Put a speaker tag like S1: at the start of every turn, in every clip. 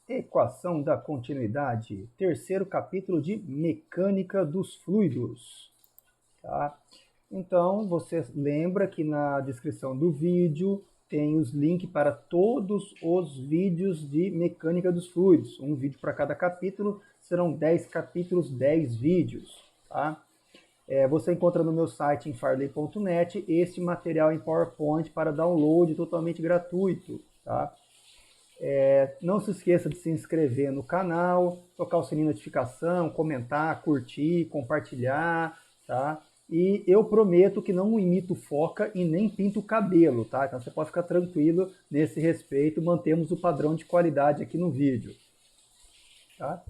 S1: Equação da continuidade, terceiro capítulo de mecânica dos fluidos. Tá? Então, você lembra que na descrição do vídeo tem os links para todos os vídeos de mecânica dos fluidos. Um vídeo para cada capítulo, serão 10 capítulos, 10 vídeos. Tá? Você encontra no meu site em farley.net este material em PowerPoint para download totalmente gratuito. Tá? Não se esqueça de se inscrever no canal, tocar o sininho de notificação, comentar, curtir, compartilhar, tá? E eu prometo que não imito foca e nem pinto o cabelo, tá? Então você pode ficar tranquilo nesse respeito, mantemos o padrão de qualidade aqui no vídeo. Tá?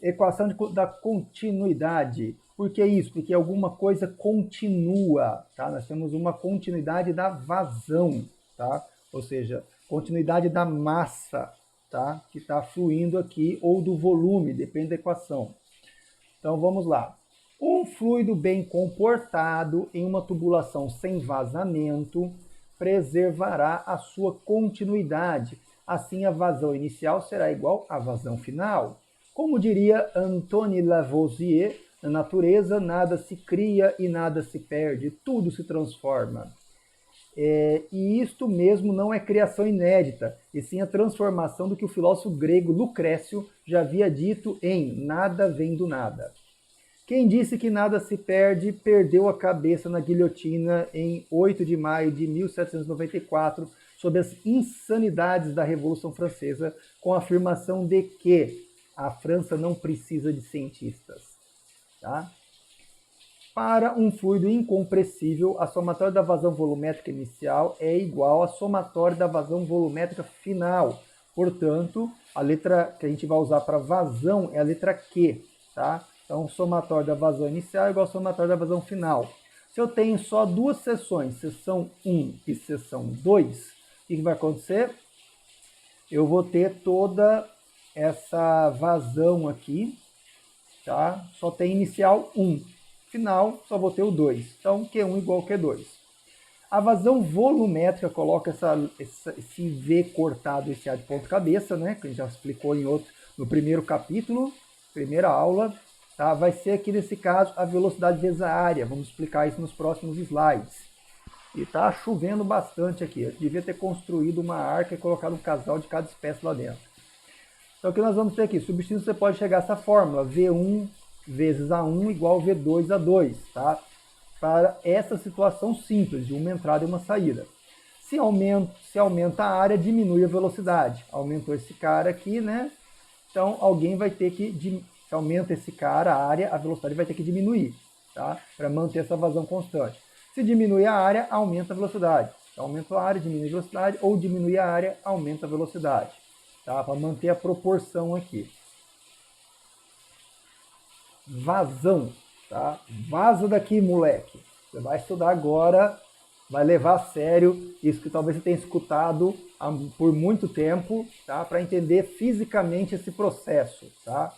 S1: Equação da continuidade. Por que isso? Porque alguma coisa continua, tá? Nós temos uma continuidade da vazão, tá? Ou seja, continuidade da massa, tá? Que está fluindo aqui, ou do volume, depende da equação. Então vamos lá. Um fluido bem comportado em uma tubulação sem vazamento preservará a sua continuidade. Assim, a vazão inicial será igual à vazão final. Como diria Antoine Lavoisier, na natureza nada se cria e nada se perde, tudo se transforma. E isto mesmo não é criação inédita, e sim a transformação do que o filósofo grego Lucrécio já havia dito em Nada vem do nada. Quem disse que nada se perde, perdeu a cabeça na guilhotina em 8 de maio de 1794, sob as insanidades da Revolução Francesa, com a afirmação de que a França não precisa de cientistas. Tá? Para um fluido incompressível, a somatória da vazão volumétrica inicial é igual à somatória da vazão volumétrica final. Portanto, a letra que a gente vai usar para vazão é a letra Q. Tá? Então, somatório da vazão inicial é igual ao somatório da vazão final. Se eu tenho só duas seções, seção 1 e seção 2, o que vai acontecer? Eu vou ter toda essa vazão aqui, tá? Só tem inicial 1, final só vou ter o 2. Então, Q1 igual ao Q2. A vazão volumétrica coloca esse V cortado, esse A de ponta cabeça, né? Que a gente já explicou no primeiro capítulo, primeira aula. Tá? Vai ser aqui nesse caso a velocidade vezes a área. Vamos explicar isso nos próximos slides. E tá chovendo bastante aqui. Eu devia ter construído uma arca e colocado um casal de cada espécie lá dentro. Então o que nós vamos ter aqui? Substituindo, você pode chegar a essa fórmula. V1 vezes A1 igual V2 A2. Tá? Para essa situação simples, de uma entrada e uma saída. Se aumenta a área, diminui a velocidade. Aumentou esse cara aqui, né? Então alguém vai ter que... Se aumenta esse cara, a área, a velocidade vai ter que diminuir, tá? Para manter essa vazão constante. Se diminui a área, aumenta a velocidade. Então, aumenta a área, diminui a velocidade, ou diminui a área, aumenta a velocidade. Tá? Para manter a proporção aqui. Vazão. Tá? Vaza daqui, moleque. Você vai estudar agora, vai levar a sério isso que talvez você tenha escutado por muito tempo, tá? Para entender fisicamente esse processo, tá?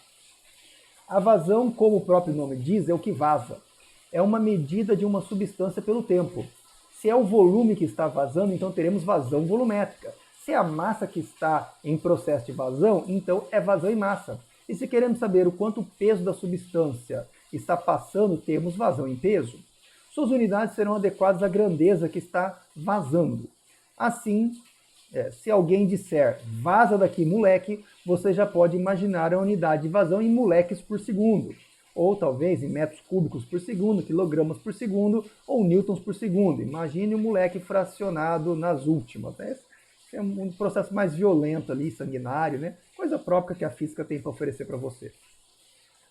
S1: A vazão, como o próprio nome diz, é o que vaza. É uma medida de uma substância pelo tempo. Se é o volume que está vazando, então teremos vazão volumétrica. Se é a massa que está em processo de vazão, então é vazão em massa. E se queremos saber o quanto o peso da substância está passando, temos vazão em peso. Suas unidades serão adequadas à grandeza que está vazando. Assim, se alguém disser vaza daqui, moleque, você já pode imaginar a unidade de vazão em moleques por segundo. Ou talvez em metros cúbicos por segundo, quilogramas por segundo, ou newtons por segundo. Imagine o moleque fracionado nas últimas. Né? Esse é um processo mais violento ali, sanguinário, né? Coisa própria que a física tem para oferecer para você.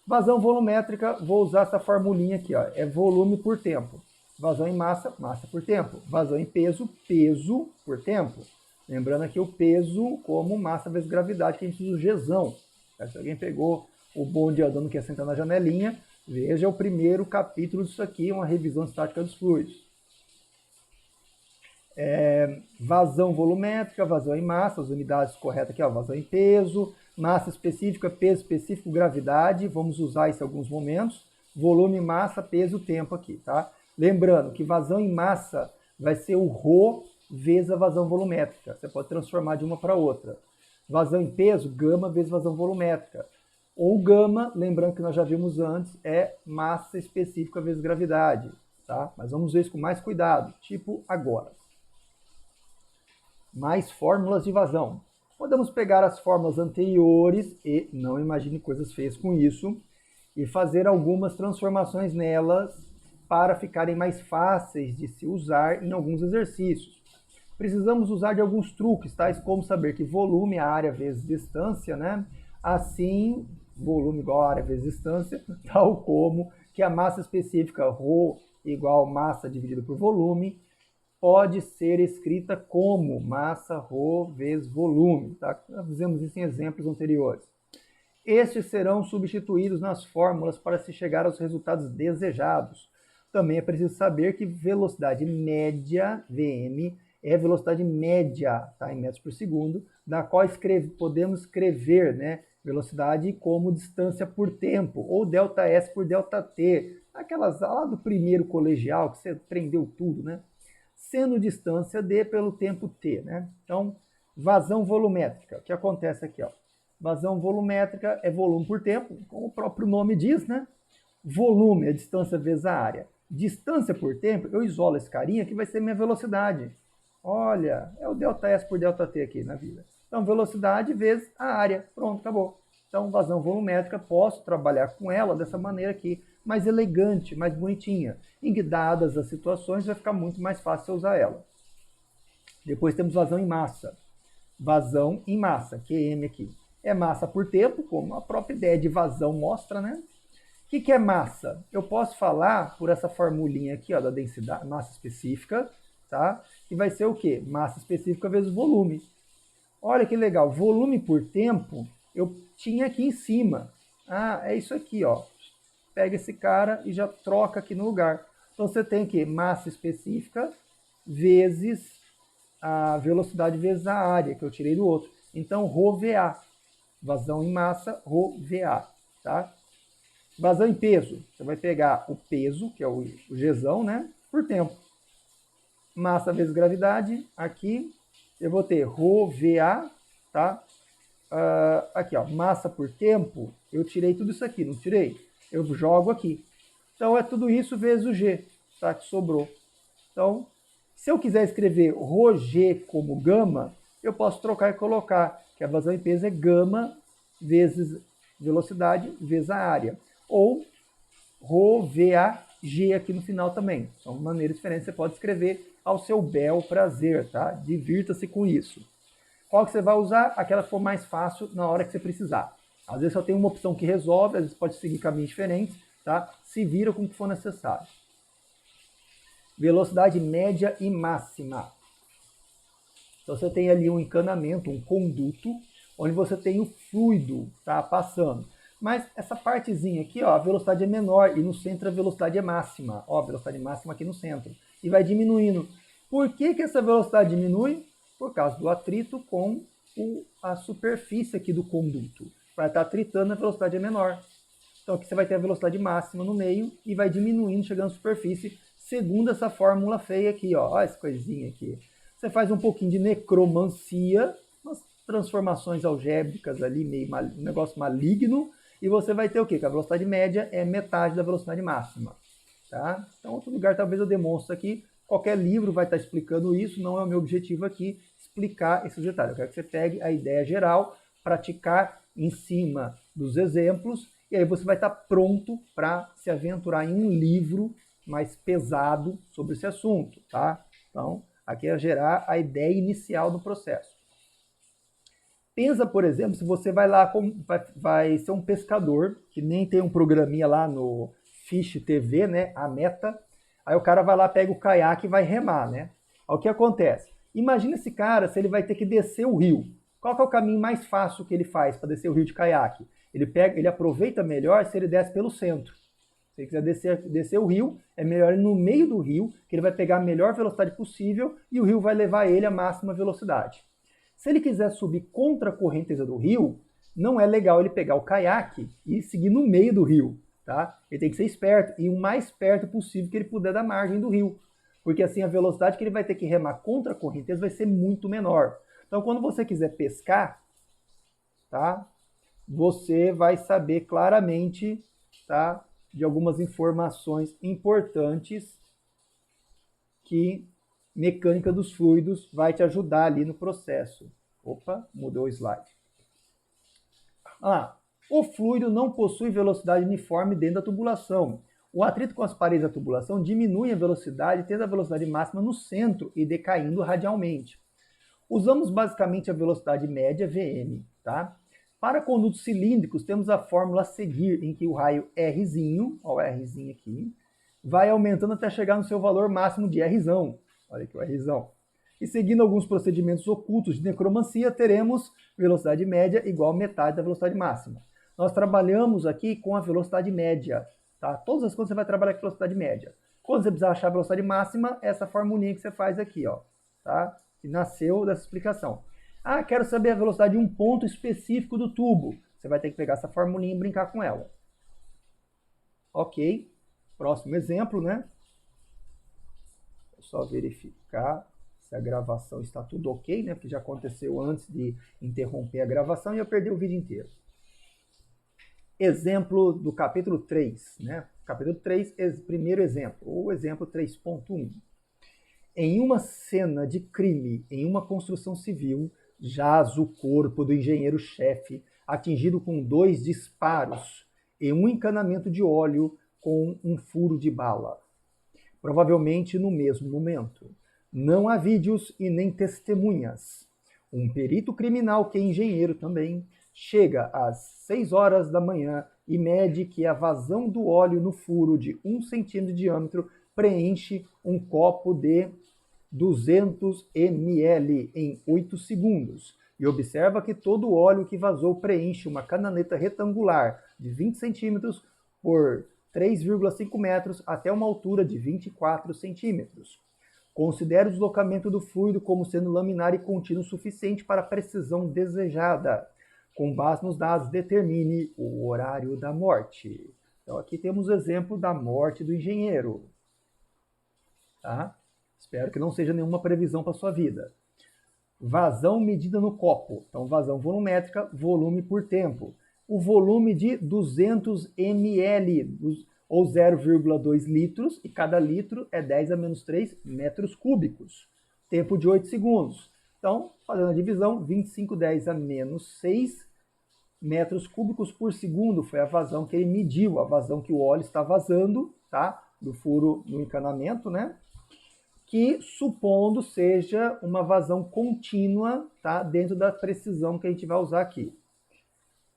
S1: Vazão volumétrica, vou usar essa formulinha aqui, ó, é volume por tempo. Vazão em massa, massa por tempo. Vazão em peso, peso por tempo. Lembrando aqui o peso como massa vezes gravidade, que a gente usa o Gzão. Se alguém pegou o bonde andando que ia sentar na janelinha, veja o primeiro capítulo disso aqui, uma revisão estática dos fluidos. Vazão volumétrica, vazão em massa, as unidades corretas aqui, ó, vazão em peso, massa específica, peso específico, gravidade, vamos usar isso em alguns momentos, volume, massa, peso, tempo aqui, tá? Lembrando que vazão em massa vai ser o ρ vezes a vazão volumétrica, você pode transformar de uma para outra. Vazão em peso, gama vezes vazão volumétrica. Ou gama, lembrando que nós já vimos antes, é massa específica vezes gravidade. Tá? Mas vamos ver isso com mais cuidado, tipo agora. Mais fórmulas de vazão. Podemos pegar as fórmulas anteriores e, não imagine coisas feias com isso, e fazer algumas transformações nelas para ficarem mais fáceis de se usar em alguns exercícios. Precisamos usar de alguns truques, tais como saber que volume é área vezes distância, né? Assim, volume igual a área vezes distância, tal como que a massa específica ρ igual massa dividido por volume, pode ser escrita como massa ρ vezes volume. Tá? Nós fizemos isso em exemplos anteriores. Estes serão substituídos nas fórmulas para se chegar aos resultados desejados. Também é preciso saber que velocidade média, Vm, é a velocidade média, tá, em metros por segundo, na qual podemos escrever, né, velocidade como distância por tempo, ou ΔS por ΔT, aquelas lá do primeiro colegial, que você aprendeu tudo, né? Sendo distância d pelo tempo t, né? Então, vazão volumétrica, o que acontece aqui, ó? Vazão volumétrica é volume por tempo, como o próprio nome diz, né? Volume é distância vezes a área. Distância por tempo, eu isolo esse carinha que vai ser minha velocidade. Olha, é o ΔS por ΔT aqui na vida. Então, velocidade vezes a área. Pronto, acabou. Então, vazão volumétrica, posso trabalhar com ela dessa maneira aqui, mais elegante, mais bonitinha. Em que, dadas as situações, vai ficar muito mais fácil usar ela. Depois temos vazão em massa. Vazão em massa, QM aqui. É massa por tempo, como a própria ideia de vazão mostra, né? O que é massa? Eu posso falar por essa formulinha aqui, ó, da densidade, massa específica, tá? E vai ser o quê? Massa específica vezes volume. Olha que legal, volume por tempo, eu tinha aqui em cima. Ah, é isso aqui, ó. Pega esse cara e já troca aqui no lugar. Então você tem que massa específica vezes a velocidade vezes a área, que eu tirei do outro. Então, ρVA. Vazão em massa, ρVA, tá? Vazão em peso, você vai pegar o peso, que é o Gzão, né? Por tempo. Massa vezes gravidade, aqui eu vou ter ρVA, tá? Aqui, ó, massa por tempo, eu tirei tudo isso aqui, não tirei? Eu jogo aqui. Então, é tudo isso vezes o G, tá? Que sobrou. Então, se eu quiser escrever ρg como gama, eu posso trocar e colocar que a vazão em peso é gama vezes velocidade vezes a área. Ou ρVAg aqui no final também. São maneiras diferentes, você pode escrever ao seu bel prazer, tá? Divirta-se com isso. Qual que você vai usar? Aquela que for mais fácil na hora que você precisar. Às vezes só tem uma opção que resolve, às vezes pode seguir caminhos diferentes, tá? Se vira com o que for necessário. Velocidade média e máxima. Então você tem ali um encanamento, um conduto, onde você tem o fluido, tá, passando. Mas essa partezinha aqui, ó, a velocidade é menor e no centro a velocidade é máxima. Ó, a velocidade máxima aqui no centro. E vai diminuindo. Por que que essa velocidade diminui? Por causa do atrito com a superfície aqui do conduto. Vai estar atritando, a velocidade é menor. Então aqui você vai ter a velocidade máxima no meio e vai diminuindo, chegando à superfície, segundo essa fórmula feia aqui, ó. Olha essa coisinha aqui. Você faz um pouquinho de necromancia, umas transformações algébricas ali, meio um negócio maligno, e você vai ter o quê? Que a velocidade média é metade da velocidade máxima. Tá? Então, outro lugar talvez eu demonstre aqui. Qualquer livro vai estar explicando isso, não é o meu objetivo aqui explicar esses detalhes. Eu quero que você pegue a ideia geral, praticar em cima dos exemplos, e aí você vai estar pronto para se aventurar em um livro mais pesado sobre esse assunto. Tá? Então, aqui é gerar a ideia inicial do processo. Pensa, por exemplo, se você vai lá, vai ser um pescador, que nem tem um programinha lá no Fish TV, né, a meta. Aí o cara vai lá, pega o caiaque e vai remar, né? Aí o que acontece? Imagina esse cara, se ele vai ter que descer o rio. Qual que é o caminho mais fácil que ele faz para descer o rio de caiaque? Ele aproveita melhor se ele desce pelo centro. Se ele quiser descer o rio, é melhor ir no meio do rio, que ele vai pegar a melhor velocidade possível e o rio vai levar ele à máxima velocidade. Se ele quiser subir contra a correnteza do rio, não é legal ele pegar o caiaque e seguir no meio do rio. Tá? Ele tem que ser esperto e o mais perto possível que ele puder da margem do rio. Porque assim a velocidade que ele vai ter que remar contra a correnteza vai ser muito menor. Então quando você quiser pescar, tá? Você vai saber claramente, tá, de algumas informações importantes que mecânica dos fluidos vai te ajudar ali no processo. Opa, mudou o slide. O fluido não possui velocidade uniforme dentro da tubulação. O atrito com as paredes da tubulação diminui a velocidade, tendo a velocidade máxima no centro e decaindo radialmente. Usamos basicamente a velocidade média, Vm, tá? Para condutos cilíndricos, temos a fórmula a seguir, em que o raio Rzinho, ó, o Rzinho aqui, vai aumentando até chegar no seu valor máximo de Rzão. Olha aqui o Rzão. E seguindo alguns procedimentos ocultos de necromancia, teremos velocidade média igual a metade da velocidade máxima. Nós trabalhamos aqui com a velocidade média, tá? Todas as contas você vai trabalhar com velocidade média. Quando você precisar achar a velocidade máxima, essa formulinha que você faz aqui, ó, tá? Que nasceu dessa explicação. Ah, quero saber a velocidade de um ponto específico do tubo. Você vai ter que pegar essa formulinha e brincar com ela. Ok. Próximo exemplo, né? É só verificar se a gravação está tudo ok, né? Porque já aconteceu antes de interromper a gravação e eu perdi o vídeo inteiro. Exemplo do capítulo 3, né? Capítulo 3, primeiro exemplo, ou exemplo 3.1. Em uma cena de crime em uma construção civil, jaz o corpo do engenheiro-chefe, atingido com 2 disparos e um encanamento de óleo com um furo de bala. Provavelmente no mesmo momento. Não há vídeos e nem testemunhas. Um perito criminal, que é engenheiro também, chega às 6 horas da manhã e mede que a vazão do óleo no furo de 1 centímetro de diâmetro preenche um copo de 200 ml em 8 segundos. E observa que todo o óleo que vazou preenche uma canaleta retangular de 20 centímetros por 3,5 metros até uma altura de 24 centímetros. Considere o deslocamento do fluido como sendo laminar e contínuo suficiente para a precisão desejada. Com base nos dados, determine o horário da morte. Então aqui temos o exemplo da morte do engenheiro. Tá? Espero que não seja nenhuma previsão para a sua vida. Vazão medida no copo. Então, vazão volumétrica, volume por tempo. O volume de 200 ml, ou 0,2 litros, e cada litro é 10 a menos 3 metros cúbicos. Tempo de 8 segundos. Então, fazendo a divisão, 25 10 a menos 6 metros cúbicos por segundo foi a vazão que ele mediu, a vazão que o óleo está vazando, tá? Do furo no encanamento, né? Que supondo seja uma vazão contínua, tá? Dentro da precisão que a gente vai usar aqui.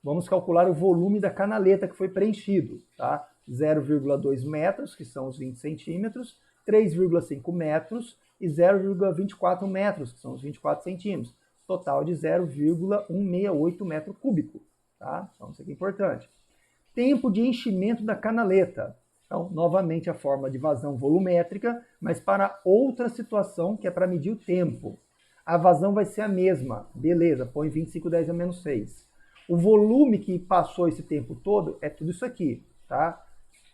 S1: Vamos calcular o volume da canaleta que foi preenchido, tá? 0,2 metros, que são os 20 centímetros, 3,5 metros e 0,24 metros, que são os 24 centímetros. Total de 0,168 metro cúbico, tá? Então isso aqui é importante. Tempo de enchimento da canaleta. Então, novamente a forma de vazão volumétrica, mas para outra situação, que é para medir o tempo. A vazão vai ser a mesma. Beleza, põe 25 10 a menos 6. O volume que passou esse tempo todo é tudo isso aqui, tá?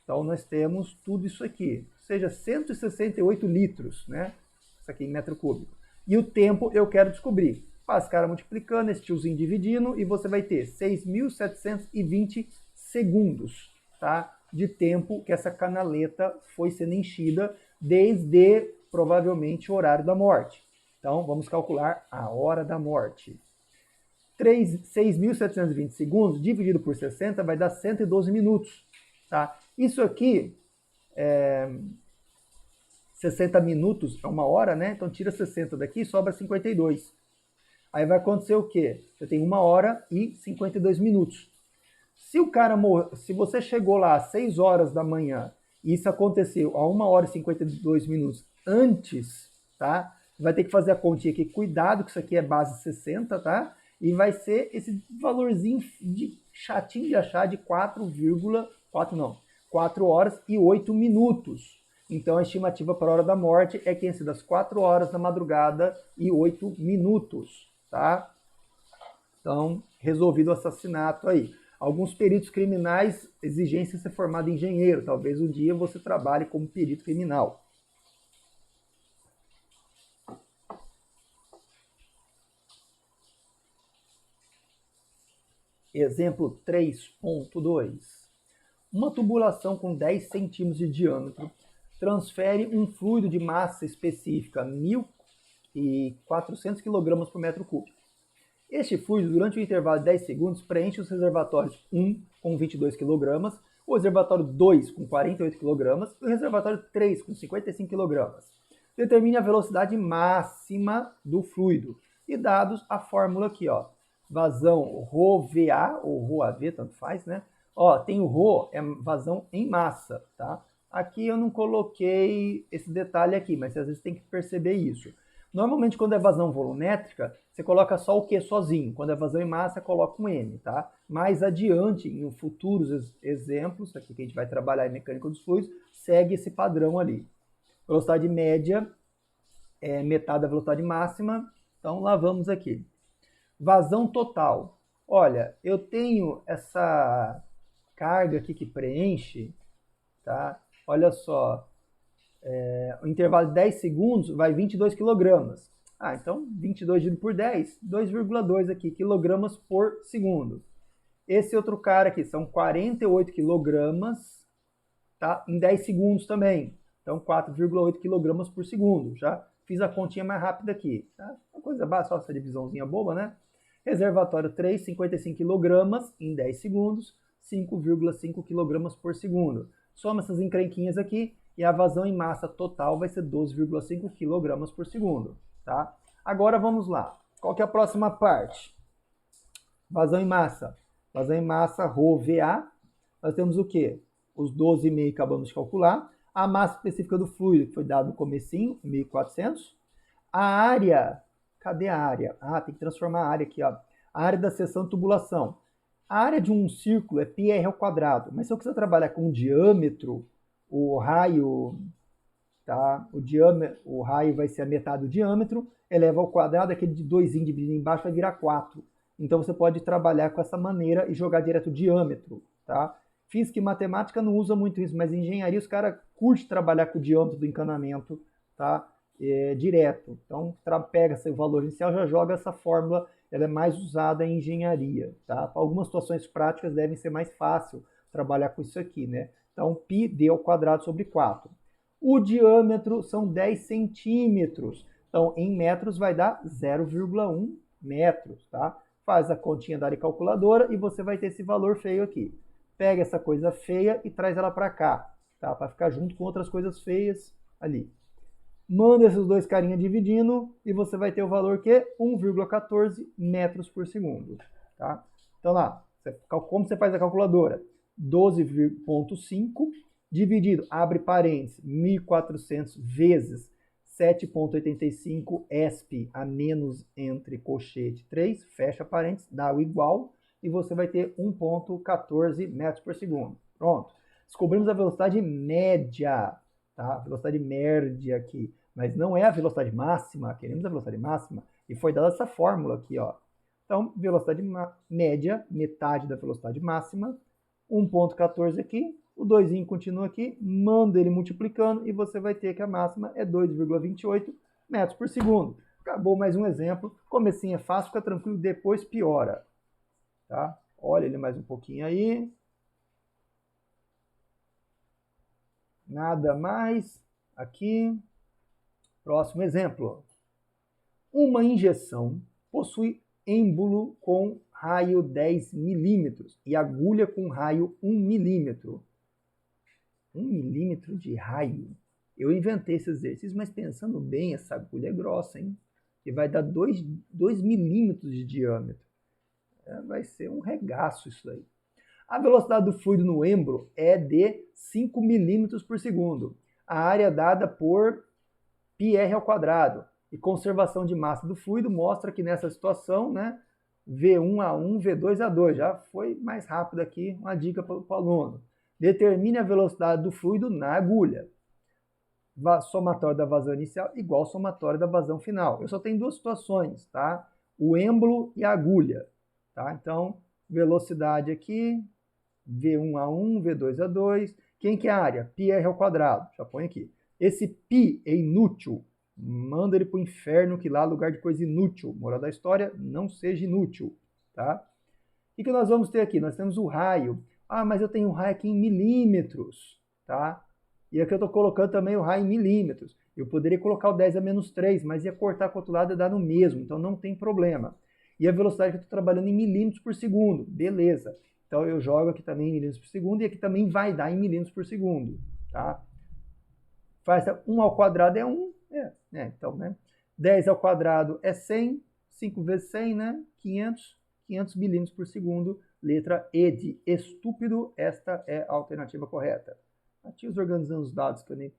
S1: Então, nós temos tudo isso aqui. Ou seja, 168 litros, né? Isso aqui em metro cúbico. E o tempo eu quero descobrir. Faz cara multiplicando, esse tiozinho dividindo, e você vai ter 6.720 segundos, tá? De tempo que essa canaleta foi sendo enchida desde, provavelmente, o horário da morte. Então, vamos calcular a hora da morte. 6.720 segundos dividido por 60 vai dar 112 minutos. Tá? Isso aqui, 60 minutos é uma hora, né? Então, tira 60 daqui e sobra 52. Aí vai acontecer o quê? Você tem 1 hora e 52 minutos. Se você chegou lá às 6 horas da manhã e isso aconteceu a 1 hora e 52 minutos antes, tá? Vai ter que fazer a continha aqui. Cuidado que isso aqui é base 60, tá? E vai ser esse valorzinho chatinho de achar de 4 horas e 8 minutos. Então a estimativa para a hora da morte é que tenha sido às 4 horas da madrugada e 8 minutos, tá? Então, resolvido o assassinato aí. Alguns peritos criminais, exigência de ser formado engenheiro. Talvez um dia você trabalhe como perito criminal. Exemplo 3.2. Uma tubulação com 10 centímetros de diâmetro transfere um fluido de massa específica 1.400 kg por metro cúbico. Este fluido, durante o intervalo de 10 segundos, preenche os reservatórios 1 com 22 kg, o reservatório 2 com 48 kg e o reservatório 3 com 55 kg. Determine a velocidade máxima do fluido. E dados a fórmula aqui, ó. Vazão ρVA ou ρAV, tanto faz, né? Ó, tem o ρ, é vazão em massa, tá? Aqui eu não coloquei esse detalhe aqui, mas às vezes tem que perceber isso. Normalmente, quando é vazão volumétrica, você coloca só o Q sozinho. Quando é vazão em massa, coloca um M, tá? Mais adiante, em futuros exemplos, aqui que a gente vai trabalhar em mecânica dos fluidos, segue esse padrão ali. Velocidade média é metade da velocidade máxima. Então, lá vamos aqui. Vazão total. Olha, eu tenho essa carga aqui que preenche, tá? Olha só, o intervalo de 10 segundos vai 22 kg. Ah, então 22 dividido por 10, 2,2 aqui, quilogramas por segundo. Esse outro cara aqui são 48 kg, tá? Em 10 segundos também. Então 4,8 kg por segundo. Já fiz a continha mais rápida aqui, tá? Uma coisa básica, só essa divisãozinha boba, né? Reservatório 3, 55 kg em 10 segundos, 5,5 kg por segundo. Soma essas encrenquinhas aqui e a vazão em massa total vai ser 12,5 kg por segundo, tá? Agora vamos lá. Qual que é a próxima parte? Vazão em massa. Vazão em massa, ρVA. Nós temos o quê? Os 12,5 que acabamos de calcular. A massa específica do fluido, que foi dado no comecinho, 1.400. A área, cadê a área? Ah, tem que transformar a área aqui, ó. A área da seção de tubulação. A área de um círculo é πr ao quadrado, mas se eu quiser trabalhar com diâmetro, o raio, tá? O raio vai ser a metade do diâmetro, eleva ao quadrado, aquele de 2 dividido embaixo vai virar 4. Então você pode trabalhar com essa maneira e jogar direto o diâmetro, tá? Física e matemática não usa muito isso, mas em engenharia os caras curtem trabalhar com o diâmetro do encanamento, tá? Direto. Então pega seu valor inicial, já joga essa fórmula, ela é mais usada em engenharia, tá? Para algumas situações práticas deve ser mais fácil trabalhar com isso aqui, né? Então πd ao quadrado sobre 4. O diâmetro são 10 centímetros. Então em metros vai dar 0,1 metros, tá? Faz a continha da área calculadora e você vai ter esse valor feio aqui. Pega essa coisa feia e traz ela para cá, tá? Para ficar junto com outras coisas feias ali. Manda esses dois carinhas dividindo e você vai ter o valor que é 1,14 metros por segundo, tá? Então lá, como você faz a calculadora? 12,5 dividido, abre parênteses, 1.400 vezes 7,85 ESP a menos entre colchete 3, fecha parênteses, dá o igual, e você vai ter 1,14 metros por segundo. Pronto. Descobrimos a velocidade média, tá? A velocidade média aqui, mas não é a velocidade máxima, queremos a velocidade máxima, e foi dada essa fórmula aqui, ó. Então, velocidade média, metade da velocidade máxima, 1,14 aqui, o 2 continua aqui, manda ele multiplicando e você vai ter que a máxima é 2,28 metros por segundo. Acabou mais um exemplo. Comecinho é fácil, fica tranquilo, depois piora. Tá? Olha ele mais um pouquinho aí. Nada mais. Aqui. Próximo exemplo. Uma injeção possui êmbolo com raio 10 milímetros e agulha com raio 1 milímetro. 1 milímetro de raio. Eu inventei esse exercício, mas pensando bem, essa agulha é grossa, hein? E vai dar 2 milímetros de diâmetro. Vai ser um regaço isso daí. A velocidade do fluido no êmbolo é de 5 milímetros por segundo. A área dada por πr ao quadrado. E conservação de massa do fluido mostra que nessa situação, né, V1A1, V2A2. Já foi mais rápido aqui, uma dica para o aluno. Determine a velocidade do fluido na agulha. Somatório da vazão inicial igual ao somatório da vazão final. Eu só tenho duas situações, tá? O êmbolo e a agulha. Tá? Então, velocidade aqui, V1A1, V2A2. Quem que é a área? πr ao quadrado. Já põe aqui. Esse π é inútil. Manda ele para o inferno, que lá é lugar de coisa inútil. Moral da história, não seja inútil. Tá? que nós vamos ter aqui? Nós temos o raio. Ah, mas eu tenho um raio aqui em milímetros, tá? E aqui eu estou colocando também o raio em milímetros. Eu poderia colocar o 10 a menos 3, mas ia cortar para o outro lado e dar no mesmo, então não tem problema. E a velocidade que eu estou trabalhando em milímetros por segundo, beleza. Então eu jogo aqui também em milímetros por segundo e aqui também vai dar em milímetros por segundo, tá? Faz 1 ao quadrado é 1, então, né? 10 ao quadrado é 100, 5 vezes 100, né? 500 milímetros por segundo, letra E de estúpido, esta é a alternativa correta. Aqui os organizando os dados que eu nem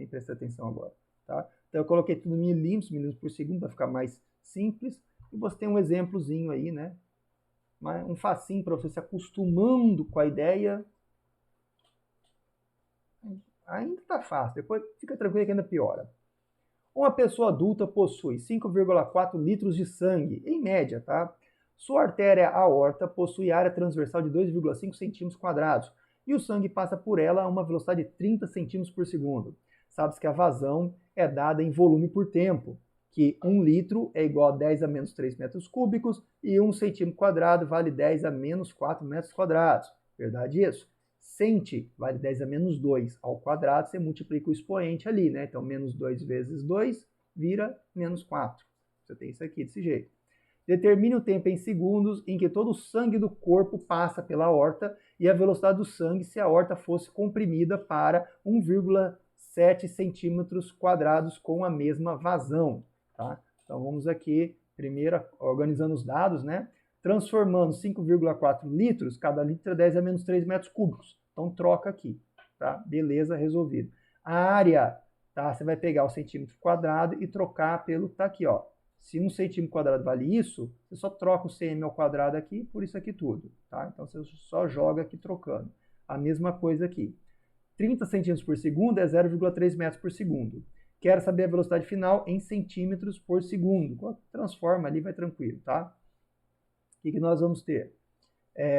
S1: prestei atenção agora, tá? Então eu coloquei tudo em milímetros por segundo para ficar mais simples, e você tem um exemplozinho aí, né? Um facinho para você se acostumando com a ideia. Ainda está fácil, depois fica tranquilo que ainda piora. Uma pessoa adulta possui 5,4 litros de sangue, em média, tá? Sua artéria aorta possui área transversal de 2,5 centímetros quadrados e o sangue passa por ela a uma velocidade de 30 centímetros por segundo. Sabe-se que a vazão é dada em volume por tempo, que 1 litro é igual a 10 a menos 3 metros cúbicos e 1 centímetro quadrado vale 10 a menos 4 metros quadrados. Verdade isso? Centi vale 10 a menos 2 ao quadrado, você multiplica o expoente ali, né? Então, menos 2 vezes 2 vira menos 4. Você tem isso aqui desse jeito. Determine o tempo em segundos em que todo o sangue do corpo passa pela aorta e a velocidade do sangue se a aorta fosse comprimida para 1,7 centímetros quadrados com a mesma vazão. Tá? Então, vamos aqui, primeiro, organizando os dados, né? Transformando 5,4 litros, cada litro é 10 a menos 3 metros cúbicos. Então, troca aqui, tá? Beleza, resolvido. A área, tá? Você vai pegar o centímetro quadrado e trocar pelo, tá aqui, ó. Se 1 centímetro quadrado vale isso, você só troca o cm ao quadrado aqui por isso aqui tudo, tá? Então, você só joga aqui trocando. A mesma coisa aqui. 30 centímetros por segundo é 0,3 metros por segundo. Quero saber a velocidade final em centímetros por segundo. Transforma ali, vai tranquilo, tá? O que nós vamos ter?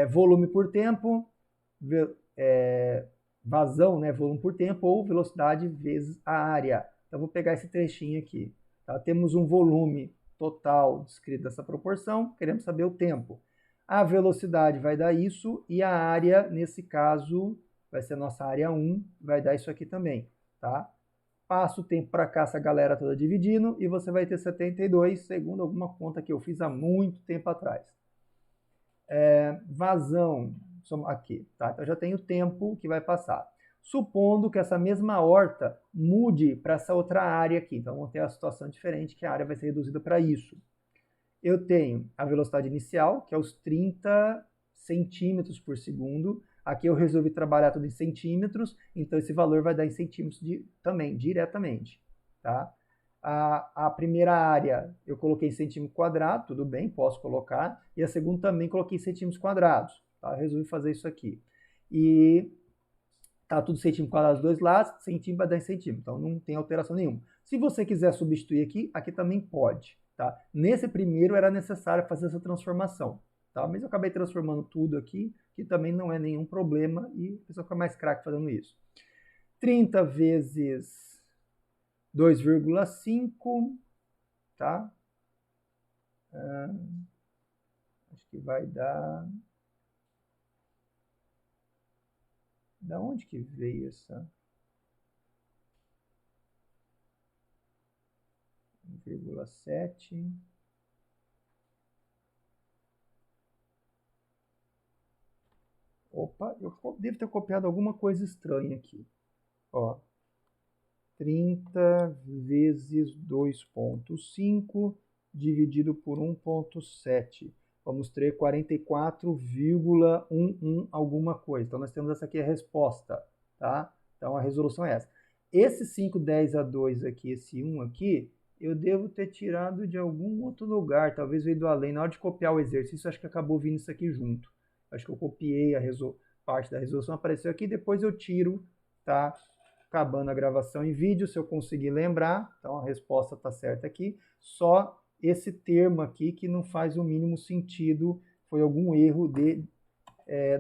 S1: Volume por tempo, vazão, né? Volume por tempo, ou velocidade vezes a área. Então, vou pegar esse trechinho aqui. Tá? Temos um volume total descrito dessa proporção, queremos saber o tempo. A velocidade vai dar isso, e a área, nesse caso, vai ser a nossa área 1, vai dar isso aqui também. Tá? Passa o tempo para cá, essa galera toda dividindo, e você vai ter 72, segundo alguma conta que eu fiz há muito tempo atrás. Vazão, aqui, tá? Então já tem o tempo que vai passar. Supondo que essa mesma horta mude para essa outra área aqui. Então vamos ter uma situação diferente, que a área vai ser reduzida para isso. Eu tenho a velocidade inicial, que é os 30 centímetros por segundo. Aqui eu resolvi trabalhar tudo em centímetros, então esse valor vai dar em centímetros também, diretamente. Tá? A primeira área eu coloquei em centímetro quadrado, tudo bem, posso colocar. E a segunda também coloquei em centímetros quadrados. Tá? Eu resolvi fazer isso aqui. E tá tudo centímetro quadrado dos dois lados, centímetro vai dar em centímetro. Então não tem alteração nenhuma. Se você quiser substituir aqui, aqui também pode. Tá? Nesse primeiro era necessário fazer essa transformação. Tá? Mas eu acabei transformando tudo aqui, que também não é nenhum problema, e a pessoa fica mais craque fazendo isso. 30 vezes 2,5, tá? Acho que vai dar... Da onde que veio essa? 1,7. Opa, eu devo ter copiado alguma coisa estranha aqui. Ó, 30 vezes 2,5 dividido por 1,7. Vamos ter 44,11 alguma coisa. Então, nós temos essa aqui a resposta, tá? Então, a resolução é essa. Esse 5, 10 a 2 aqui, esse 1 aqui, eu devo ter tirado de algum outro lugar, talvez veio do além. Na hora de copiar o exercício, acho que acabou vindo isso aqui junto. Acho que eu copiei parte da resolução, apareceu aqui, depois eu tiro, tá? Acabando a gravação em vídeo, se eu conseguir lembrar. Então, a resposta está certa aqui. Só esse termo aqui que não faz o mínimo sentido, foi algum erro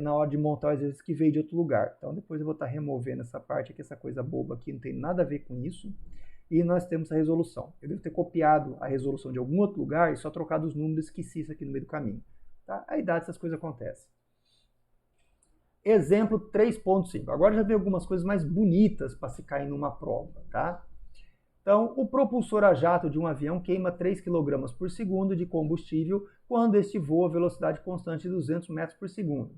S1: na hora de montar o exercício que veio de outro lugar. Então, depois eu vou estar removendo essa parte aqui, essa coisa boba aqui, não tem nada a ver com isso. E nós temos a resolução. Eu devo ter copiado a resolução de algum outro lugar e só trocado os números e esqueci isso aqui no meio do caminho. Tá? A idade, essas coisas acontecem. Exemplo 3.5. Agora já tem algumas coisas mais bonitas para se cair numa prova, tá? Então, o propulsor a jato de um avião queima 3 kg por segundo de combustível quando este voa a velocidade constante de 200 metros por segundo.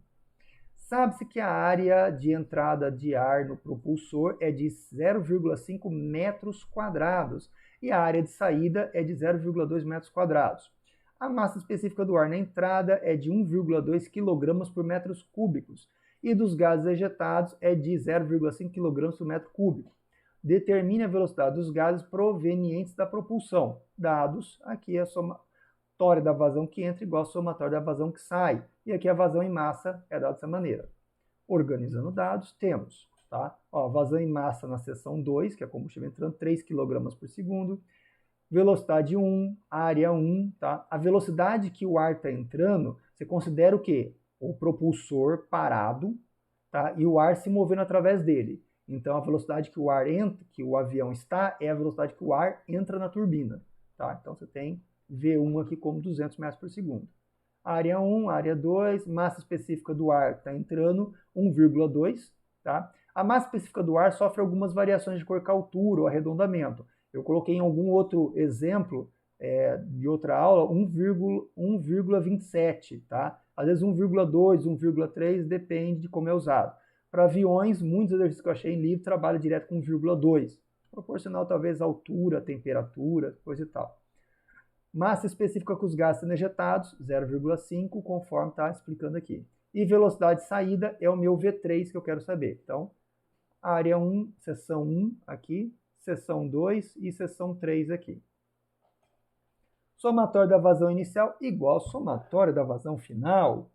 S1: Sabe-se que a área de entrada de ar no propulsor é de 0,5 metros quadrados e a área de saída é de 0,2 metros quadrados. A massa específica do ar na entrada é de 1,2 kg por metros cúbicos e dos gases ejetados é de 0,5 kg por metro cúbico. Determine a velocidade dos gases provenientes da propulsão. Dados, aqui é a somatória da vazão que entra igual a somatória da vazão que sai. E aqui a vazão em massa é dada dessa maneira. Organizando dados, temos, tá? Ó, vazão em massa na seção 2, que é combustível entrando, 3 kg por segundo. Velocidade 1, área 1, tá? A velocidade que o ar está entrando, você considera o quê? O propulsor parado, tá? E o ar se movendo através dele. Então, a velocidade que o ar entra, que o avião está, é a velocidade que o ar entra na turbina, tá? Então, você tem V1 aqui como 200 metros por segundo. Área 1, área 2, massa específica do ar está entrando, 1,2, tá? A massa específica do ar sofre algumas variações de cor, altura ou arredondamento. Eu coloquei em algum outro exemplo de outra aula 1,27, tá? Às vezes 1,2, 1,3, depende de como é usado. Para aviões, muitos exercícios que eu achei em livro trabalham direto com 1,2, proporcional talvez à altura, temperatura, coisa e tal. Massa específica com os gases sendo ejetados, 0,5, conforme está explicando aqui. E velocidade de saída é o meu V3 que eu quero saber. Então, área 1, seção 1 aqui, seção 2 e seção 3 aqui. Somatório da vazão inicial igual ao somatório da vazão final.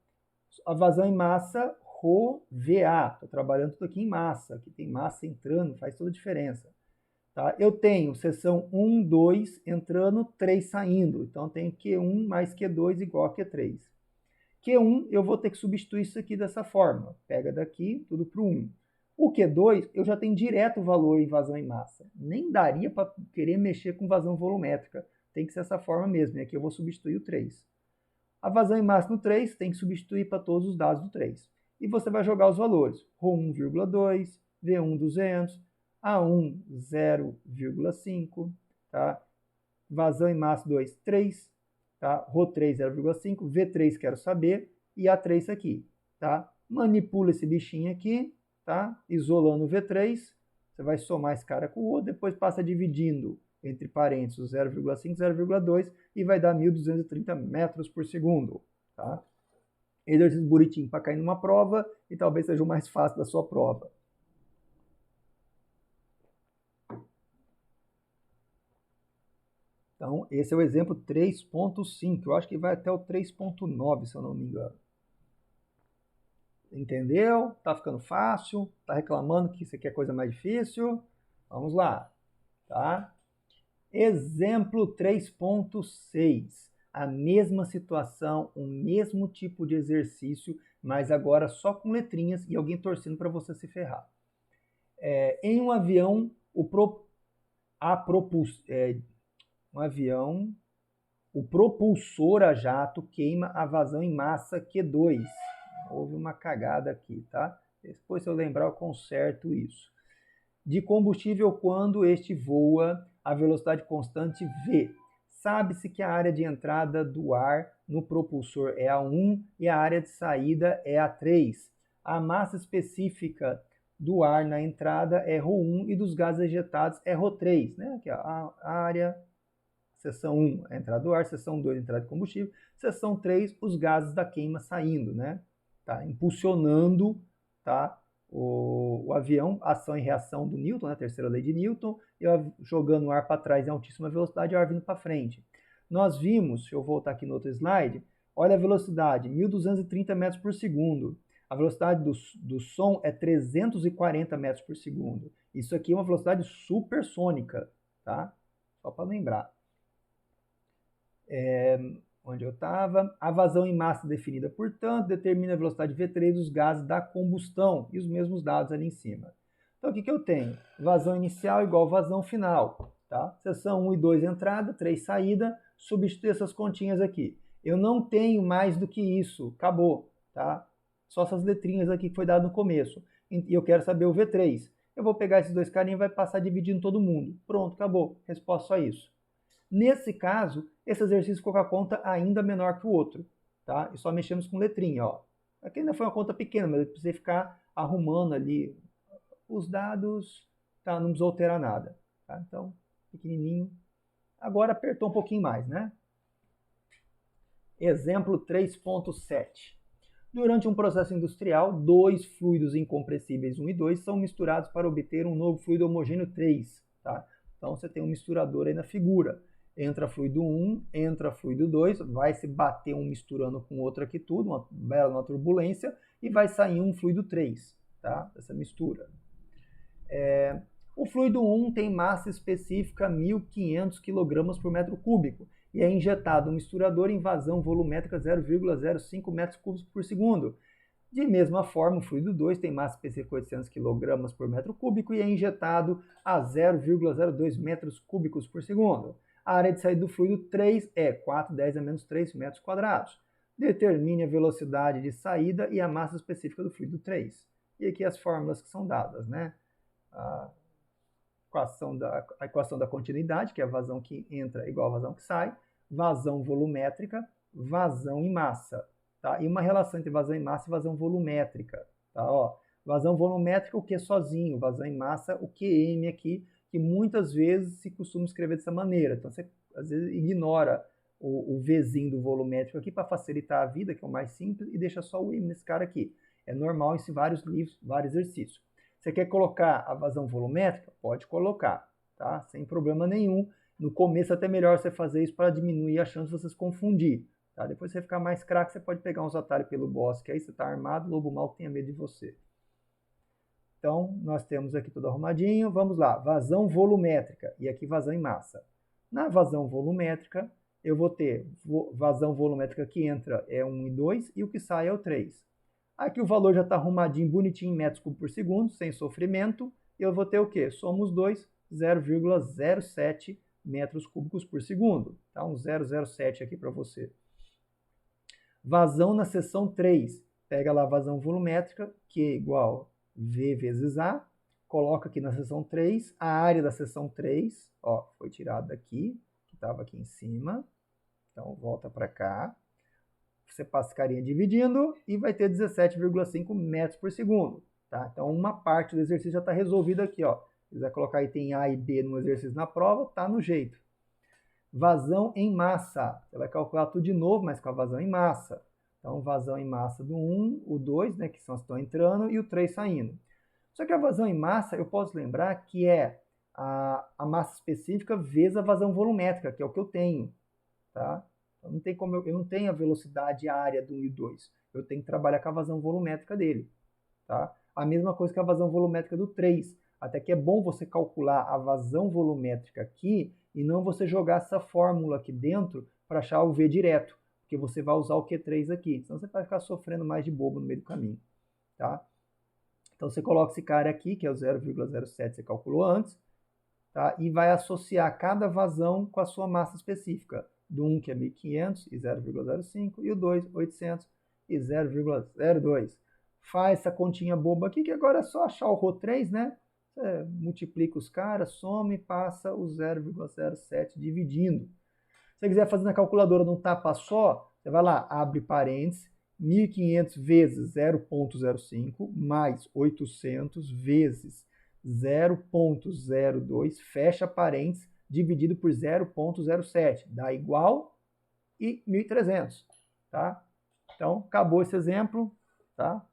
S1: A vazão em massa, ρVA. Estou trabalhando tudo aqui em massa. Aqui tem massa entrando, faz toda a diferença. Tá? Eu tenho seção 1, 2 entrando, 3 saindo. Então, eu tenho Q1 mais Q2 igual a Q3. Q1, eu vou ter que substituir isso aqui dessa forma. Pega daqui, tudo para o 1. O Q2, eu já tenho direto o valor em vazão em massa. Nem daria para querer mexer com vazão volumétrica. Tem que ser essa forma mesmo. E aqui eu vou substituir o 3. A vazão em massa no 3 tem que substituir para todos os dados do 3. E você vai jogar os valores. ρ 1,2, V1 200, A1 0,5, tá? Vazão em massa 2, 3, tá? ρ3 0,5, V3 quero saber e A3 aqui, tá? Manipula esse bichinho aqui, tá? Isolando o V3, você vai somar esse cara com o outro, depois passa dividindo entre parênteses 0,5 e 0,2 e vai dar 1.230 metros por segundo, tá? Exercício bonitinho para cair numa prova e talvez seja o mais fácil da sua prova. Então, esse é o exemplo 3.5. Eu acho que vai até o 3.9, se eu não me engano. Entendeu? Tá ficando fácil? Tá reclamando que isso aqui é coisa mais difícil? Vamos lá, tá? Exemplo 3.6. A mesma situação, o mesmo tipo de exercício, mas agora só com letrinhas e alguém torcendo para você se ferrar. Em um avião, o propulsor a jato queima a vazão em massa Q2. Houve uma cagada aqui, tá? Depois, se eu lembrar, eu conserto isso. De combustível quando este voa a velocidade constante V. Sabe-se que a área de entrada do ar no propulsor é A1 e a área de saída é A3. A massa específica do ar na entrada é ρ1 e dos gases ejetados é ρ3. Né? Aqui, ó, a área, seção 1, a entrada do ar, seção 2, a entrada de combustível, seção 3, os gases da queima saindo, né? Tá? Impulsionando, tá? O avião, ação e reação do Newton, né? Terceira lei de Newton, eu jogando o ar para trás em altíssima velocidade e o ar vindo para frente. Nós vimos, deixa eu voltar aqui no outro slide, olha a velocidade, 1.230 metros por segundo. A velocidade do som é 340 metros por segundo. Isso aqui é uma velocidade supersônica, tá? Só para lembrar. Onde eu estava, a vazão em massa definida, portanto, determina a velocidade V3 dos gases da combustão e os mesmos dados ali em cima. Então, o que eu tenho? Vazão inicial igual vazão final, tá? Seção 1 e 2 entrada, 3 saída, substitui essas continhas aqui. Eu não tenho mais do que isso, acabou, tá? Só essas letrinhas aqui que foi dado no começo. E eu quero saber o V3. Eu vou pegar esses dois carinhos e vai passar dividindo todo mundo. Pronto, acabou. Resposta só isso. Nesse caso, esse exercício ficou com a conta ainda menor que o outro, tá? E só mexemos com letrinha, ó. Aqui ainda foi uma conta pequena, mas eu precisei ficar arrumando ali os dados, tá? Não precisou alterar nada, tá? Então, pequenininho. Agora apertou um pouquinho mais, né? Exemplo 3.7. Durante um processo industrial, dois fluidos incompressíveis 1 e 2 são misturados para obter um novo fluido homogêneo 3. Tá? Então você tem um misturador aí na figura. Entra fluido 1, entra fluido 2, vai se bater um misturando com o outro aqui tudo, uma bela turbulência, e vai sair um fluido 3, tá? Essa mistura. O fluido 1 tem massa específica 1.500 kg por metro cúbico e é injetado um misturador em vazão volumétrica 0,05 metros cúbicos por segundo. De mesma forma, o fluido 2 tem massa específica 800 kg por metro cúbico e é injetado a 0,02 metros cúbicos por segundo. A área de saída do fluido 3 é 410 a menos 3 metros quadrados. Determine a velocidade de saída e a massa específica do fluido 3. E aqui as fórmulas que são dadas, né? A equação da continuidade, que é a vazão que entra igual a vazão que sai, vazão volumétrica, vazão em massa. Tá? E uma relação entre vazão em massa e vazão volumétrica. Tá? Ó, vazão volumétrica, o Q sozinho, vazão em massa, o QM aqui, que muitas vezes se costuma escrever dessa maneira. Então você às vezes ignora o Vzinho do volumétrico aqui para facilitar a vida, que é o mais simples, e deixa só o M nesse cara aqui. É normal em vários livros, vários exercícios. Você quer colocar a vazão volumétrica? Pode colocar, tá? Sem problema nenhum. No começo até melhor você fazer isso para diminuir a chance de você se confundir. Tá? Depois você ficar mais craque, você pode pegar uns atalhos pelo bosque, aí você está armado, o lobo mau tenha medo de você. Então, nós temos aqui tudo arrumadinho. Vamos lá, vazão volumétrica e aqui vazão em massa. Na vazão volumétrica, eu vou ter vazão volumétrica que entra é 1 e 2 e o que sai é o 3. Aqui o valor já está arrumadinho, bonitinho em metros cúbicos por segundo, sem sofrimento. E eu vou ter o quê? Soma os dois, 0,07 metros cúbicos por segundo. Tá? Um 007 aqui para você. Vazão na seção 3. Pega lá a vazão volumétrica, que é igual V vezes A. Coloca aqui na seção 3. A área da seção 3, ó, foi tirada daqui, que estava aqui em cima. Então, volta para cá. Você passa a carinha dividindo e vai ter 17,5 metros por segundo. Tá? Então, uma parte do exercício já está resolvida aqui. Ó. Se quiser colocar item A e B no exercício na prova, tá no jeito. Vazão em massa. Você vai calcular tudo de novo, mas com a vazão em massa. Então, vazão em massa do 1, o 2, né, que são as que estão entrando, e o 3 saindo. Só que a vazão em massa, eu posso lembrar que é a massa específica vezes a vazão volumétrica, que é o que eu tenho. Tá? Então, não tem como eu não tenho a velocidade área do 1 e 2. Eu tenho que trabalhar com a vazão volumétrica dele. Tá? A mesma coisa que a vazão volumétrica do 3. Até que é bom você calcular a vazão volumétrica aqui e não você jogar essa fórmula aqui dentro para achar o V direto. Porque você vai usar o Q3 aqui. Senão você vai ficar sofrendo mais de bobo no meio do caminho. Tá? Então você coloca esse cara aqui, que é o 0,07 você calculou antes. Tá? E vai associar cada vazão com a sua massa específica. Do 1, que é 1.500 e 0,05, e o 2, 800 e 0,02. Faz essa continha boba aqui, que agora é só achar o Rho3, né? Você multiplica os caras, soma e passa o 0,07 dividindo. Se você quiser fazer na calculadora num tapa só, você vai lá, abre parênteses, 1.500 vezes 0,05 mais 800 vezes 0,02, fecha parênteses, dividido por 0,07, dá igual e 1.300, tá? Então, acabou esse exemplo, tá?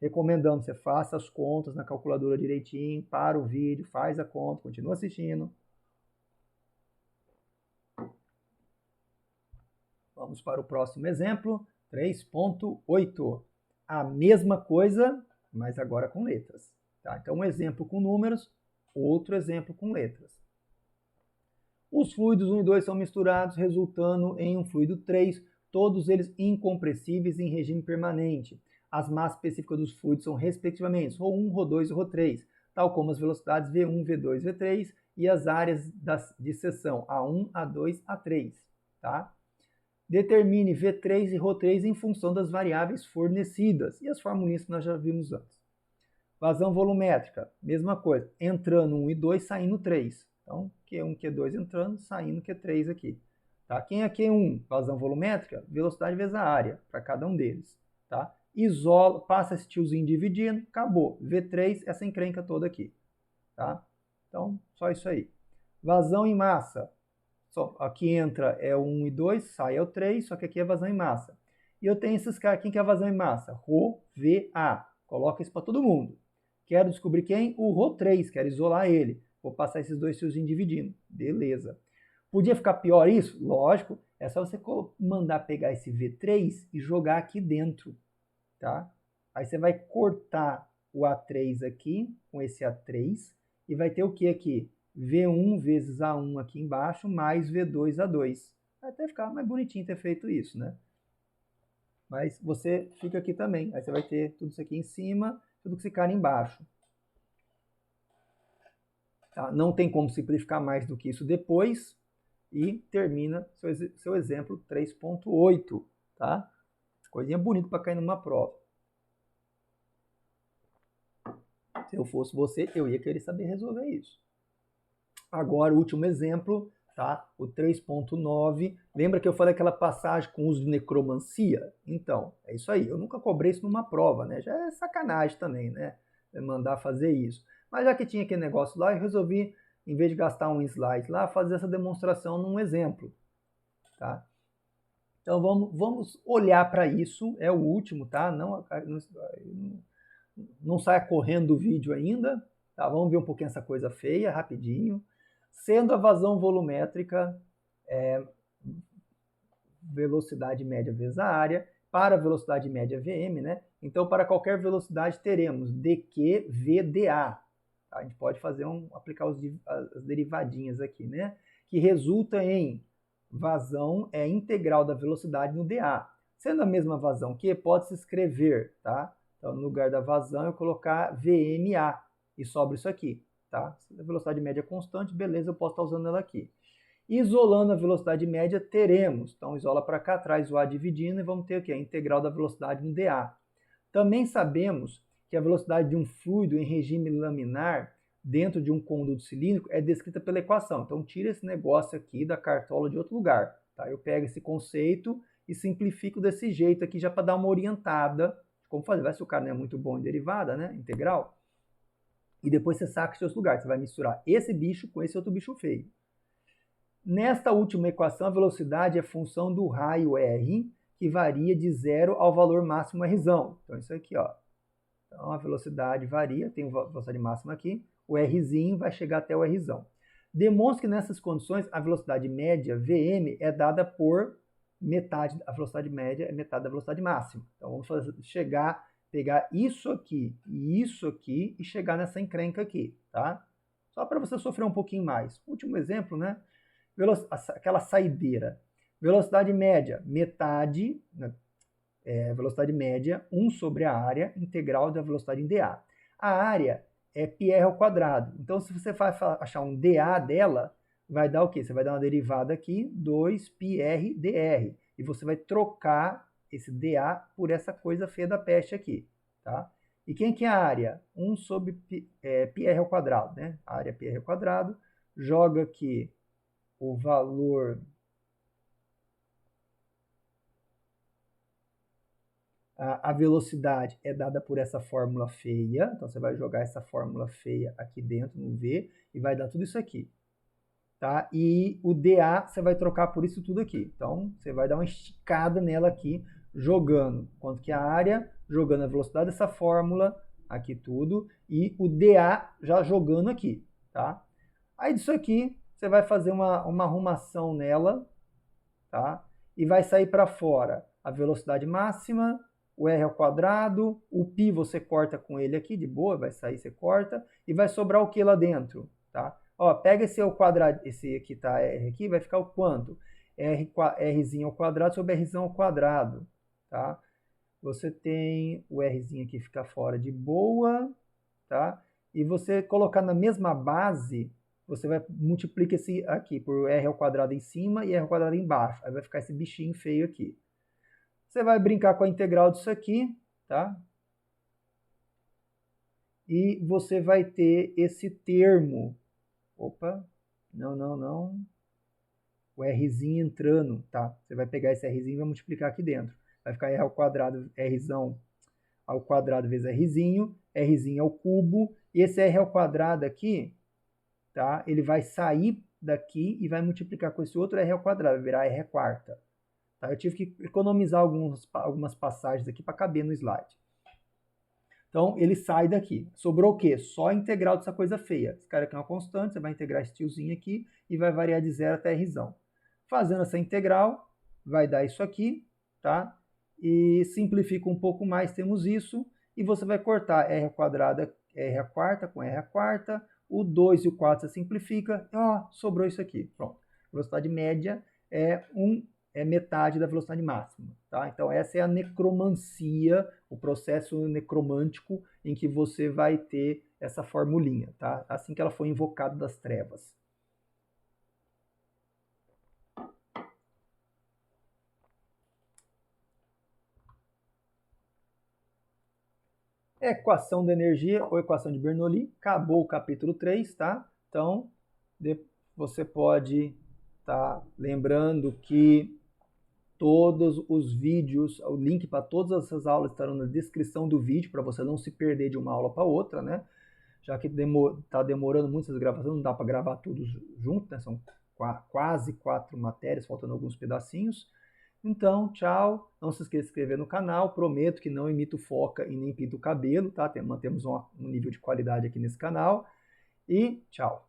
S1: Recomendando você faça as contas na calculadora direitinho, para o vídeo, faz a conta, continua assistindo. Vamos para o próximo exemplo, 3.8. A mesma coisa, mas agora com letras. Tá? Então, um exemplo com números, outro exemplo com letras. Os fluidos 1 e 2 são misturados, resultando em um fluido 3, todos eles incompressíveis em regime permanente. As massas específicas dos fluidos são, respectivamente, Rho1, Rho2 e Rho3, tal como as velocidades V1, V2, V3 e as áreas de seção A1, A2, A3. Tá? Determine V3 e Rho3 em função das variáveis fornecidas. E as formulinhas que nós já vimos antes. Vazão volumétrica, mesma coisa. Entrando 1 e 2, saindo 3. Então, Q1, Q2 entrando, saindo Q3 aqui. Tá? Quem é Q1? Vazão volumétrica, velocidade vezes a área, para cada um deles. Tá? Isola, passa esse tiozinho dividindo, acabou. V3, essa encrenca toda aqui. Tá? Então, só isso aí. Vazão em massa. Só, aqui entra é o 1 e 2, sai é o 3, só que aqui é vazão em massa. E eu tenho esses caras aqui que é vazão em massa. Rho, VA. Coloca isso para todo mundo. Quero descobrir quem? O Rho3, quero isolar ele. Vou passar esses dois fiozinhos dividindo. Beleza. Podia ficar pior isso? Lógico. É só você mandar pegar esse V3 e jogar aqui dentro. Tá? Aí você vai cortar o A3 aqui com esse A3 e vai ter o que aqui? V1 vezes A1 aqui embaixo, mais V2 A2. Vai até ficar mais bonitinho ter feito isso, né? Mas você fica aqui também. Aí você vai ter tudo isso aqui em cima, tudo que esse cara embaixo. Tá? Não tem como simplificar mais do que isso depois. E termina seu exemplo 3.8. Tá? Coisinha bonita para cair numa prova. Se eu fosse você, eu ia querer saber resolver isso. Agora, o último exemplo, tá? O 3.9. Lembra que eu falei aquela passagem com uso de necromancia? Então, é isso aí. Eu nunca cobrei isso numa prova, né? Já é sacanagem também, né? Mandar fazer isso. Mas já que tinha aquele negócio lá, eu resolvi, em vez de gastar um slide lá, fazer essa demonstração num exemplo, tá? Então, vamos olhar para isso. É o último, tá? Não saia correndo do vídeo ainda, tá? Vamos ver um pouquinho essa coisa feia, rapidinho. Sendo a vazão volumétrica velocidade média vezes a área, para a velocidade média Vm, né? Então, para qualquer velocidade, teremos dq vdA. Tá? A gente pode aplicar as derivadinhas aqui, né? Que resulta em vazão integral da velocidade no dA. Sendo a mesma vazão Q, pode-se escrever, tá? Então, no lugar da vazão, eu colocar VMA e sobra isso aqui, tá? Se a velocidade média é constante, beleza, eu posso estar usando ela aqui. Isolando a velocidade média, teremos, então isola para cá, traz o A dividindo e vamos ter o quê? A integral da velocidade no dA. Também sabemos que a velocidade de um fluido em regime laminar dentro de um conduto cilíndrico é descrita pela equação. Então tira esse negócio aqui da cartola de outro lugar. Tá? Eu pego esse conceito e simplifico desse jeito aqui já para dar uma orientada de como fazer. Vai se o cara não é muito bom em derivada, né? Integral. E depois você saca os seus lugares. Você vai misturar esse bicho com esse outro bicho feio. Nesta última equação, a velocidade é função do raio R, que varia de 0 ao valor máximo R. Então, isso aqui, ó. Então, a velocidade varia, tem a velocidade máxima aqui, o Rzinho vai chegar até o Rzão. Demonstra que nessas condições, a velocidade média, Vm, é dada por metade, a velocidade média é metade da velocidade máxima. Então, vamos pegar isso aqui e chegar nessa encrenca aqui, tá? Só para você sofrer um pouquinho mais. Último exemplo, né? Aquela saideira. Velocidade média, metade, né? Velocidade média, 1 sobre a área integral da velocidade em dA. A área é πr ao quadrado. Então, se você vai achar um dA dela, vai dar o quê? Você vai dar uma derivada aqui, 2πr dr. E você vai trocar esse dA por essa coisa feia da peste aqui, tá? E quem que é a área? 1 sobre πr ao quadrado, né? A área é πr ao quadrado, joga aqui o valor... A velocidade é dada por essa fórmula feia, então você vai jogar essa fórmula feia aqui dentro no V e vai dar tudo isso aqui, tá? E o dA você vai trocar por isso tudo aqui, então você vai dar uma esticada nela aqui, jogando quanto que é a área, jogando a velocidade dessa fórmula, aqui tudo, e o dA já jogando aqui, tá? Aí disso aqui você vai fazer uma arrumação nela, tá? E vai sair para fora a velocidade máxima, o r ao quadrado, o π você corta com ele aqui, de boa, vai sair, você corta, e vai sobrar o que lá dentro, tá? Ó, pega esse ao quadrado, esse aqui tá r aqui, vai ficar o quanto? Rzinho ao quadrado sobre Rzão ao quadrado, tá? Você tem o Rzinho aqui fica fora de boa, tá? E você colocar na mesma base, você vai multiplicar esse aqui por r ao quadrado em cima e r ao quadrado embaixo. Aí vai ficar esse bichinho feio aqui. Você vai brincar com a integral disso aqui, tá? E você vai ter esse termo. Opa, não. O rzinho entrando, tá? Você vai pegar esse rzinho e vai multiplicar aqui dentro. Vai ficar r ao quadrado, rzão ao quadrado vezes rzinho ao cubo. E esse r ao quadrado aqui, tá? Ele vai sair daqui e vai multiplicar com esse outro r ao quadrado, vai virar r quarta. Tá? Eu tive que economizar algumas passagens aqui para caber no slide. Então, ele sai daqui. Sobrou o quê? Só a integral dessa coisa feia. Esse cara aqui é uma constante, você vai integrar esse tiozinho aqui e vai variar de 0 até rzão. Fazendo essa integral, vai dar isso aqui, tá? E simplifica um pouco mais, temos isso. E você vai cortar r ao quadrado, r a quarta com r a quarta. O 2 e o 4 você simplifica. E, ó, sobrou isso aqui. Pronto. Velocidade média é metade da velocidade máxima. Tá? Então, essa é a necromancia, o processo necromântico em que você vai ter essa formulinha. Tá? Assim que ela foi invocada das trevas. Equação da energia ou equação de Bernoulli. Acabou o capítulo 3, tá? Então, você pode estar lembrando que todos os vídeos, o link para todas essas aulas estarão na descrição do vídeo, para você não se perder de uma aula para outra, né? Já que está demorando muito essas gravações, não dá para gravar tudo junto, né? São quase 4 matérias, faltando alguns pedacinhos. Então, tchau. Não se esqueça de se inscrever no canal. Prometo que não imito foca e nem pinto o cabelo, tá? Mantemos um nível de qualidade aqui nesse canal. E tchau.